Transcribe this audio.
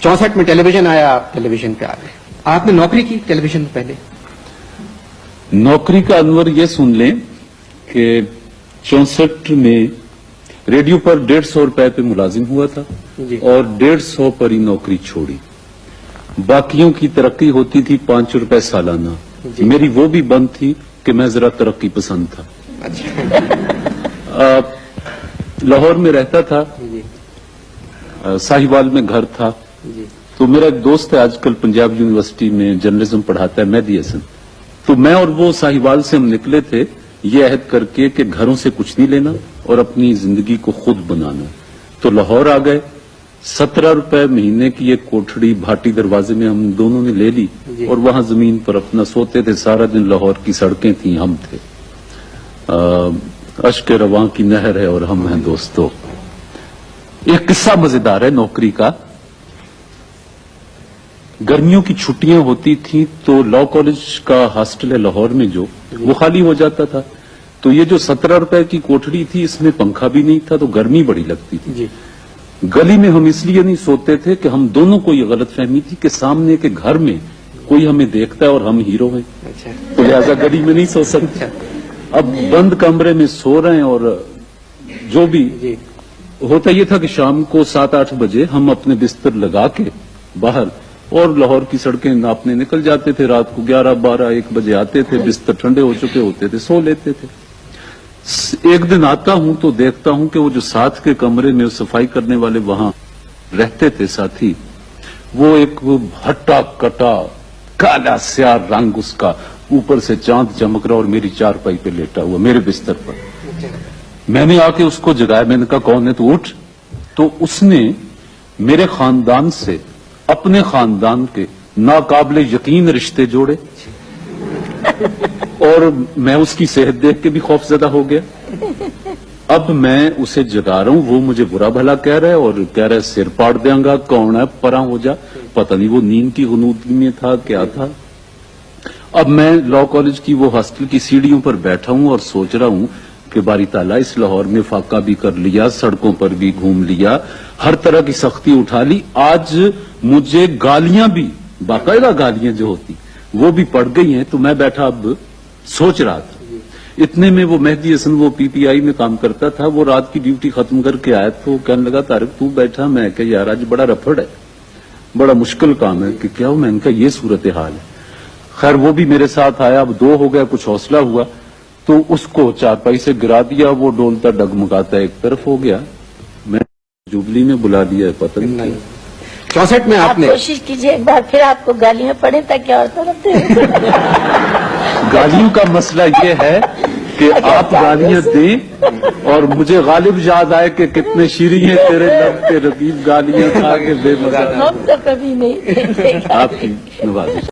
64 میں ٹیلی ویژن آیا, آپ ٹیلی ویژن پہ آ گئے. آپ نے نوکری کی ٹیلی ویژن میں پہلے؟ نوکری کا انور یہ سن لیں کہ 64 میں ریڈیو پر 150 روپے پہ ملازم ہوا تھا جی. اور 150 پر ہی نوکری چھوڑی. باقیوں کی ترقی ہوتی تھی 5 روپے سالانہ. جی. میری وہ بھی بند تھی کہ میں ذرا ترقی پسند تھا. اچھا. لاہور میں رہتا تھا, جی ساہیوال میں گھر تھا. جی. تو میرا ایک دوست ہے آج کل پنجاب یونیورسٹی میں جرنلزم پڑھاتا ہے, مہدی حسن. تو میں اور وہ ساہیوال سے ہم نکلے تھے یہ عہد کر کے کہ گھروں سے کچھ نہیں لینا اور اپنی زندگی کو خود بنانا. تو لاہور آ گئے. 17 روپے مہینے کی ایک کوٹھڑی بھاٹی دروازے میں ہم دونوں نے لے لی جی. اور وہاں زمین پر اپنا سوتے تھے. سارا دن لاہور کی سڑکیں تھیں, ہم تھے. اشک رواں کی نہر ہے اور ہم ہیں دوستو. ایک قصہ مزیدار ہے نوکری کا. گرمیوں کی چھٹیاں ہوتی تھیں تو لا کالج کا ہاسٹل ہے لاہور میں جو, وہ خالی ہو جاتا تھا. تو یہ جو 17 روپے کی کوٹھڑی تھی اس میں پنکھا بھی نہیں تھا تو گرمی بڑی لگتی تھی. جی. گلی میں ہم اس لیے نہیں سوتے تھے کہ ہم دونوں کو یہ غلط فہمی تھی کہ سامنے کے گھر میں کوئی ہمیں دیکھتا ہے اور ہم ہیرو ہیں, اچھا. تو لہذا گلی میں نہیں سو سکتے. اب بند کمرے میں سو رہے ہیں. اور جو بھی جی. ہوتا یہ تھا کہ شام کو 7-8 بجے ہم اپنے بستر لگا کے باہر اور لاہور کی سڑکیں ناپنے نکل جاتے تھے. رات کو 11-12-1 بجے آتے تھے, بستر ٹھنڈے ہو چکے ہوتے تھے, سو لیتے تھے. ایک دن آتا ہوں تو دیکھتا ہوں کہ وہ جو ساتھ کے کمرے میں صفائی کرنے والے وہاں رہتے تھے ساتھی, وہ ایک ہٹا کٹا کالا سیاہ رنگ اس کا, اوپر سے چاند چمک رہا اور میری چارپائی پہ لیٹا ہوا میرے بستر پر. میں نے آ کے اس کو جگایا. میں نے کہا کون ہے؟ تو اٹھ. تو اس نے میرے خاندان سے اپنے خاندان کے ناقابل یقین رشتے جوڑے اور میں اس کی صحت دیکھ کے بھی خوف زدہ ہو گیا. اب میں اسے جگا رہا ہوں, وہ مجھے برا بھلا کہہ رہا ہے اور کہہ رہا ہے سر پاڑ دیں گا, کون ہے, پراں ہو جا. پتہ نہیں وہ نیند کی غنودگی میں تھا کیا تھا. اب میں لا کالج کی وہ ہاسٹل کی سیڑھیوں پر بیٹھا ہوں اور سوچ رہا ہوں کہ باری تعالیٰ اس لاہور میں فاقہ بھی کر لیا, سڑکوں پر بھی گھوم لیا, ہر طرح کی سختی اٹھا لی. آج مجھے گالیاں بھی, باقاعدہ گالیاں جو ہوتی وہ بھی پڑ گئی ہیں. تو میں بیٹھا اب سوچ رہا تھا. اتنے میں وہ مہدی حسن, وہ پی ٹی آئی میں کام کرتا تھا, وہ رات کی ڈیوٹی ختم کر کے آیا تو کہنے لگا طارق تو بیٹھا. میں کہ یار آج بڑا رفڑ ہے, بڑا مشکل کام ہے. کہ کیا ہو؟ میں نے کہا یہ صورتحال ہے. خیر وہ بھی میرے ساتھ آیا. اب 2 ہو گیا, کچھ حوصلہ ہوا تو اس کو چارپائی سے گرا دیا. وہ ڈولتا ڈگمگاتا ایک طرف ہو گیا. میں جبلی میں بلا دیا ہے, پتہ نہیں. 64 میں آپ نے کوشش کیجیے ایک بار پھر آپ کو گالیاں پڑیں تاکہ اور طرف گالیوں کا مسئلہ یہ ہے کہ آپ گالیاں دیں اور مجھے غالب یاد آئے کہ کتنے شیریں ہیں تیرے لب کے رقیب گالیاں کھا کے بے مزہ. ہم تو کبھی نہیں آپ کی نوازش.